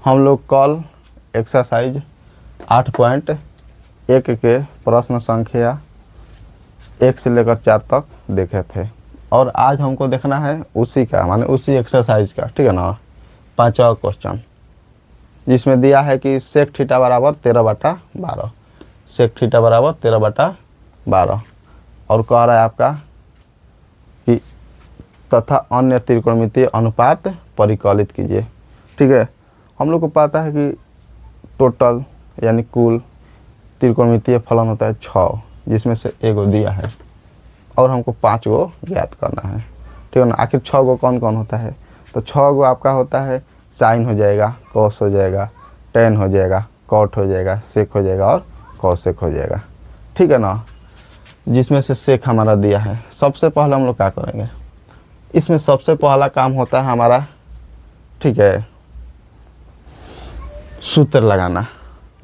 हम लोग कल एक्सरसाइज 8.1 के प्रश्न संख्या 1 से लेकर 4 तक देखे थे और आज हमको देखना है उसी का माने उसी एक्सरसाइज का, ठीक है ना। 5वां क्वेश्चन जिसमें दिया है कि सेक थीटा बराबर 13/12, सेक थीटा बराबर 13/12 और कह रहा है आपका कि तथा अन्य त्रिकोणमितीय अनुपात परिकलित कीजिए। ठीक है, हम लोग को पता है कि टोटल यानी कुल त्रिकोणमितीय फलन होता है 6, जिसमें से एगो दिया है और हमको 5 गो ज्ञात करना है। ठीक है ना। आखिर 6 गो कौन कौन होता है, तो 6 गो आपका होता है साइन हो जाएगा, कॉस हो जाएगा, टेन हो जाएगा, कॉट हो जाएगा, सेक हो जाएगा और कॉसेक हो जाएगा। ठीक है ना। जिसमें से सेक हमारा दिया है, सबसे पहले हम लोग क्या करेंगे, इसमें सबसे पहला काम होता है हमारा, ठीक है, सूत्र लगाना।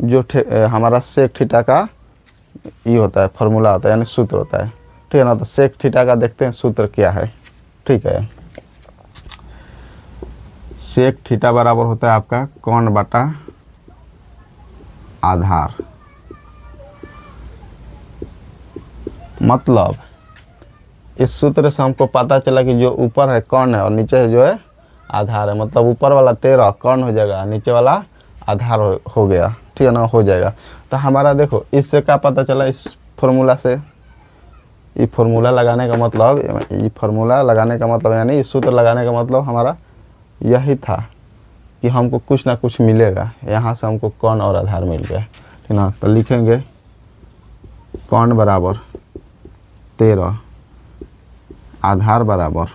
जो हमारा सेक थीटा का ये होता है, फॉर्मूला होता है यानी सूत्र होता है। ठीक है ना। तो सेक थीटा का देखते हैं सूत्र क्या है। ठीक है, सेक थीटा बराबर होता है आपका कोण बटा आधार। मतलब इस सूत्र से हमको पता चला कि जो ऊपर है कोण है और नीचे है जो है आधार है। मतलब ऊपर वाला 13 कोण हो जाएगा, नीचे वाला आधार हो गया। ठीक है ना, हो जाएगा। तो हमारा देखो इससे क्या पता चला, इस फॉर्मूला से, ये फार्मूला लगाने का मतलब, ये फार्मूला लगाने का मतलब यानी इस सूत्र लगाने का मतलब हमारा यही था कि हमको कुछ ना कुछ मिलेगा। यहाँ से हमको कोण और आधार मिल गया। ठीक ना। तो लिखेंगे कोण बराबर 13, आधार बराबर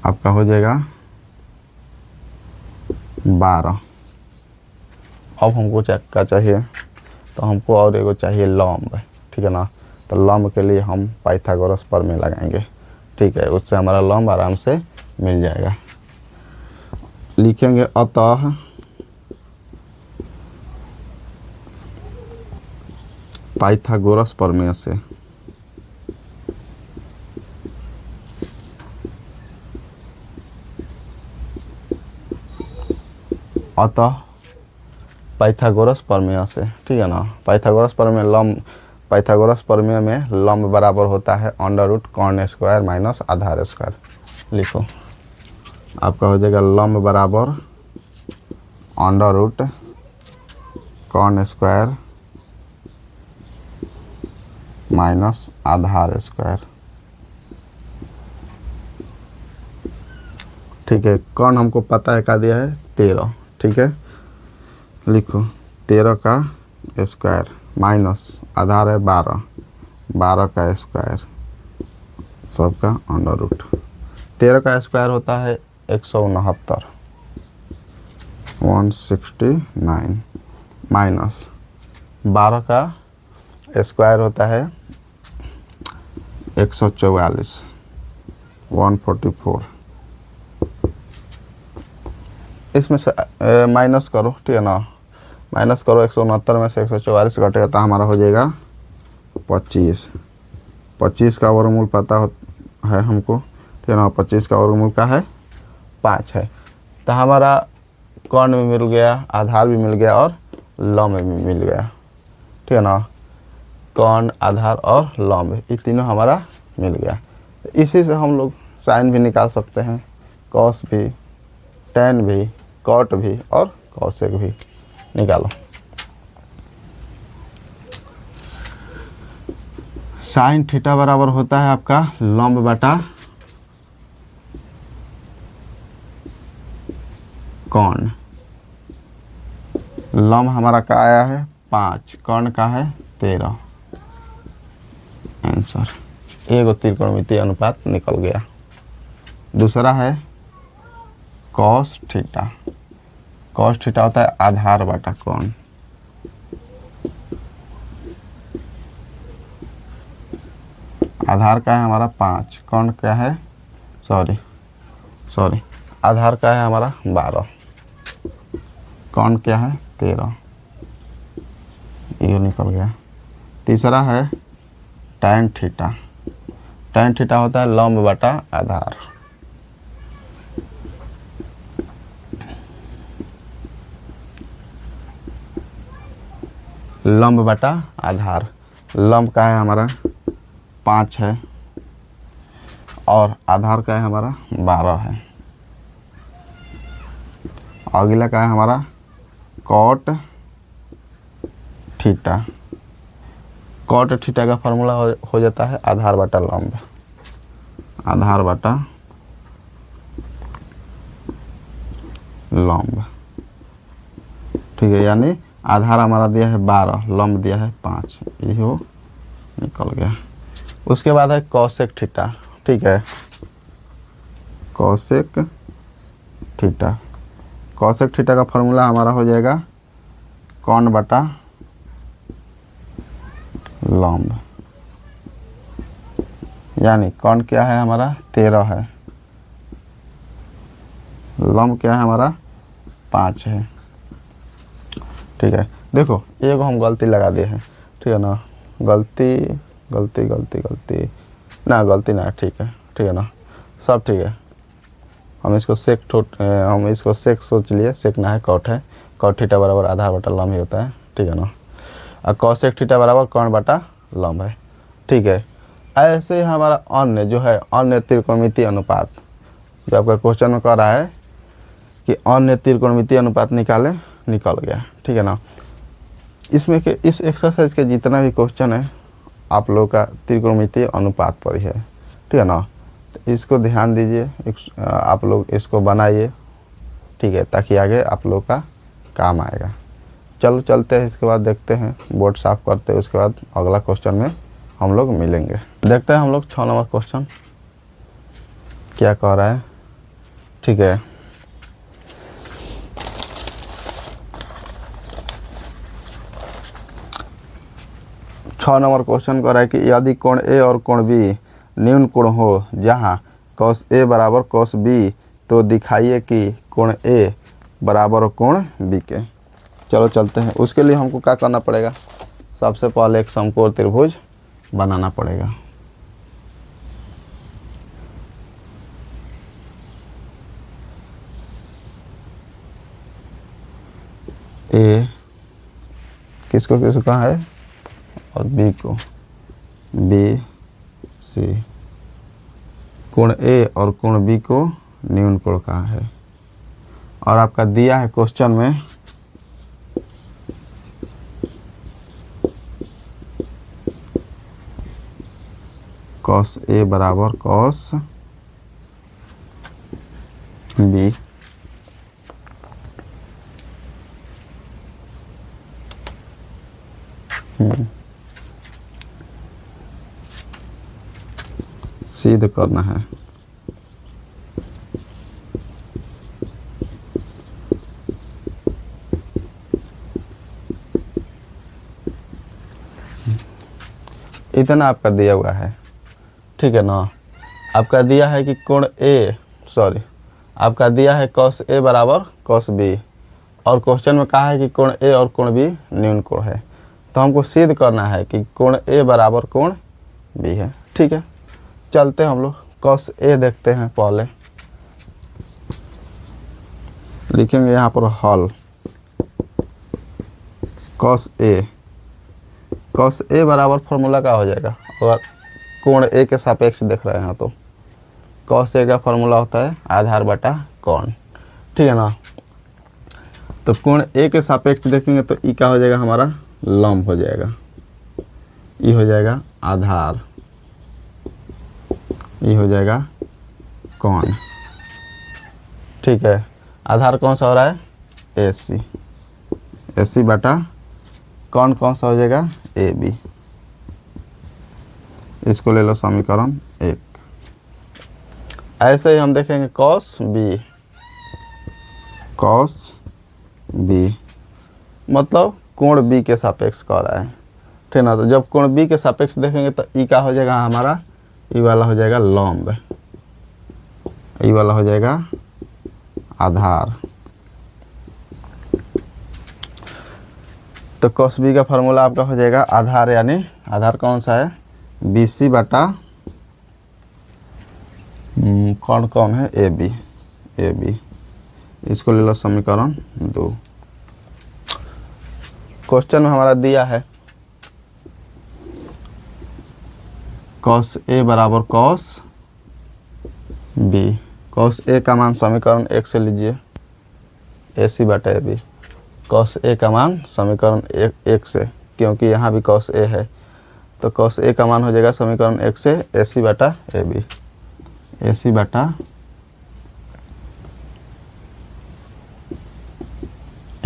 आपका हो जाएगा 12। अब हमको क्या चाहिए, तो हमको और एगो चाहिए लंब। ठीक है ना। तो लंब के लिए हम पाइथागोरस प्रमेय लगाएंगे। ठीक है, उससे हमारा लंब आराम से मिल जाएगा। लिखेंगे अतः पाइथागोरस प्रमेय से पाइथागोरस प्रमेय से, ठीक है ना। पाइथागोरस प्रमेय लंब, पाइथागोरस प्रमेय में लंब बराबर होता है √ कोण स्क्वायर माइनस आधार स्क्वायर। लिखो आपका हो जाएगा लंब बराबर √ कोण स्क्वायर माइनस आधार स्क्वायर। ठीक है, कोण हमको पता है क्या दिया है 13। ठीक है, लिखो 13 का स्क्वायर माइनस आधार है 12, 12 का स्क्वायर सबका √ 13 का स्क्वायर होता है 169 169 माइनस 12 का स्क्वायर होता है 144 144। इसमें से माइनस करो। ठीक है ना। माइनस करो, 169 में से 144 घटेगा तो हमारा हो जाएगा 25। 25 का वर्गमूल पता है हमको। ठीक है ना। 25 का वर्गमूल का है 5 है। तो हमारा कोण भी मिल गया, आधार भी मिल गया और लंब भी मिल गया। ठीक है ना। कोण, आधार और लंब, ये तीनों हमारा मिल गया। इसी से हम लोग साइन भी निकाल सकते हैं, कॉस भी, टेन भी, कॉट भी और कॉसेक भी। निकालो। साइन थीटा बराबर होता है आपका लंब बटा कोण। लंब हमारा क्या आया है 5, कोण का है 13। आंसर एगो त्रिकोणमितीय अनुपात निकल गया। दूसरा है कॉस थीटा। कॉस थीटा होता है आधार बटा कोण। आधार का है हमारा 5, कोण क्या है, सॉरी आधार का है हमारा 12, कोण क्या है 13। ये निकल गया। तीसरा है टैन थीटा। टैन थीटा होता है लंब बटा आधार। लंब बटा आधार। लंब का है हमारा 5 है और आधार का है हमारा 12 है। अगला का है हमारा कॉट थीटा। कॉट थीटा का फार्मूला हो जाता है आधार बटा लंब। आधार बटा लंब, ठीक है। यानी आधार हमारा दिया है 12, लंब दिया है 5, ये हो निकल गया। उसके बाद है कॉसेक थीटा, ठीक है। कॉसेक थीटा, कॉसेक थीटा का फार्मूला हमारा हो जाएगा कॉन बटा लंब। यानी कॉन क्या है हमारा 13 है, लंब क्या है हमारा 5 है, ठीक है। देखो एक हम गलती लगा दिए हैं, ठीक है ना। गलती गलती गलती गलती ना, गलती ना, ठीक है ना, सब ठीक है। हम इसको सेक सोच लिए, सेक ना है कॉट है। कॉट थीटा बराबर आधार बटा लंब ही होता है, ठीक है ना। और कॉसेक थीटा बराबर कॉन बटा लंब है, ठीक है। ऐसे ही हमारा अन्य जो है अन्य त्रिकोणमितीय अनुपात, जो आपका क्वेश्चन में कह रहा है कि अन्य त्रिकोणमितीय अनुपात निकाले, निकल गया, ठीक है ना। इसमें के इस एक्सरसाइज के जितना भी क्वेश्चन है आप लोग का त्रिकोणमितीय अनुपात पर ही है, ठीक है ना। तो इसको ध्यान दीजिए, आप लोग इसको बनाइए, ठीक है, ताकि आगे आप लोग का काम आएगा। चलो चलते हैं, इसके बाद देखते हैं, बोर्ड साफ करते हैं, उसके बाद अगला क्वेश्चन में हम लोग मिलेंगे। देखते हैं हम लोग 6 नंबर क्वेश्चन क्या कह रहा है, ठीक है। छः नंबर क्वेश्चन कह रहा है कि यदि कोण ए और कोण बी न्यून कोण हो जहाँ cos ए बराबर cos बी, तो दिखाइए कि कोण ए बराबर कोण बी के। चलो चलते हैं। उसके लिए हमको क्या करना पड़ेगा, सबसे पहले एक समकोण त्रिभुज बनाना पड़ेगा। ए किसको किसको कहा है और बी को, बी सी। कोण ए और कोण बी को न्यून कोण कहा है, और आपका दिया है क्वेश्चन में cos ए बराबर cos बी। सिद्ध करना है। इतना आपका दिया हुआ है, ठीक है ना। आपका दिया है कि कोण ए, आपका दिया है cos ए बराबर cos बी, और क्वेश्चन में कहा है कि कोण ए और कोण बी न्यून कोण है। तो हमको सिद्ध करना है कि कोण ए बराबर कोण बी है, ठीक है। चलते हम लोग cos ए देखते हैं। पहले लिखेंगे यहाँ पर हल cos ए बराबर फॉर्मूला का हो जाएगा, अगर कोण ए के सापेक्ष देख रहे हैं तो cos ए का फॉर्मूला होता है आधार बटा कोण, ठीक है ना। तो कोण ए के सापेक्ष देखेंगे तो ई का हो जाएगा हमारा लंब हो जाएगा, ई हो जाएगा आधार, ये हो जाएगा कोण, ठीक है। आधार कौन सा हो रहा है ए सी बटा कोण कौन सा हो जाएगा ए बी। इसको ले लो समीकरण 1। ऐसे ही हम देखेंगे cos बी मतलब कोण बी के सापेक्ष कह रहा है, ठीक ना। तो जब कोण बी के सापेक्ष देखेंगे तो ई का हो जाएगा हमारा, ई वाला हो जाएगा लंब, ई वाला हो जाएगा आधार। तो cos बी का फार्मूला आपका हो जाएगा आधार, यानी आधार कौन सा है बी सी बटा कौन है ए बी। इसको ले लो समीकरण 2। क्वेश्चन में हमारा दिया है cos A बराबर cos B। cos A का मान समीकरण 1 से लीजिए, AC बटा AB। cos A का मान समीकरण 1 से, क्योंकि यहाँ भी cos A है, तो cos A का मान हो जाएगा समीकरण 1 से AC बटा AB। AC बटा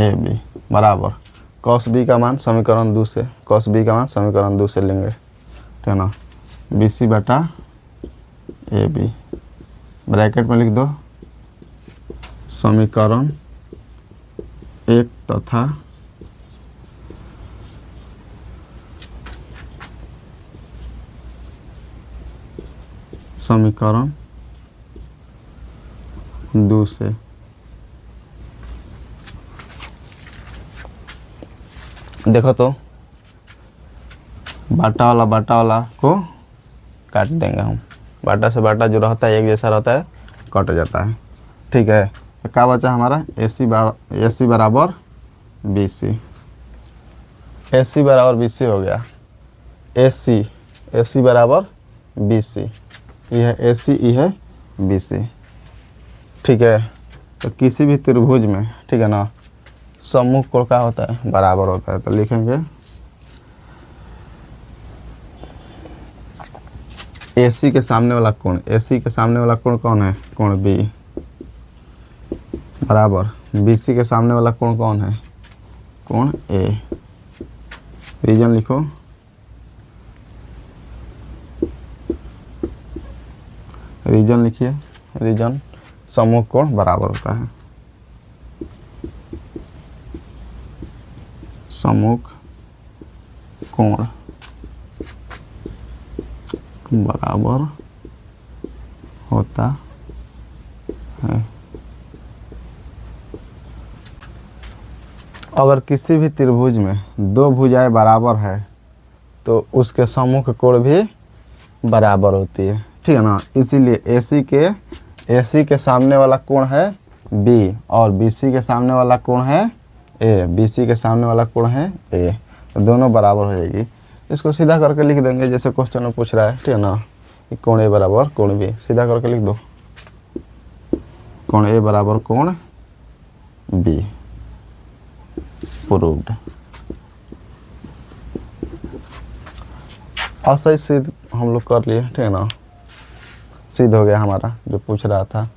AB बराबर cos B का मान समीकरण 2 से, cos B का मान समीकरण 2 से लेंगे, ठीक है ना। BC बटा AB ब्रैकेट में लिख दो समीकरण 1 तथा समीकरण 2 से। देखो तो बाटा वाला को काट देंगे हम, बाटा से बाटा जो रहता है एक जैसा रहता है, कट जाता है, ठीक है। तो क्या बचा हमारा AC बराबर BC। AC बराबर BC हो गया, AC बराबर BC, यह है AC, यह है BC, ठीक है। तो किसी भी त्रिभुज में, ठीक है ना, सम्मुख कोण क्या होता है, बराबर होता है। तो लिखेंगे AC के सामने वाला कोण, AC के सामने वाला कोण कौन है, कोण B बराबर BC के सामने वाला कोण कौन है, कोण A। रीजन लिखो, रीजन लिखिए, रीजन सम्मुख कोण बराबर होता है, सम्मुख कोण बराबर होता है। अगर किसी भी त्रिभुज में दो भुजाएं बराबर है तो उसके सम्मुख कोण भी बराबर होती है, ठीक है ना। इसीलिए AC के सामने वाला कोण है B और BC के सामने वाला कोण है A, BC के सामने वाला कोण है A, तो दोनों बराबर हो जाएगी। इसको सीधा करके लिख देंगे जैसे क्वेश्चन में पूछ रहा है, ठीक है ना। कोण A बराबर कोण B, सीधा करके लिख दो, कोण A बराबर कोण B, प्रूव्ड। और सही सिद्ध हम लोग कर लिए, ठीक है ना, सिद्ध हो गया हमारा जो पूछ रहा था।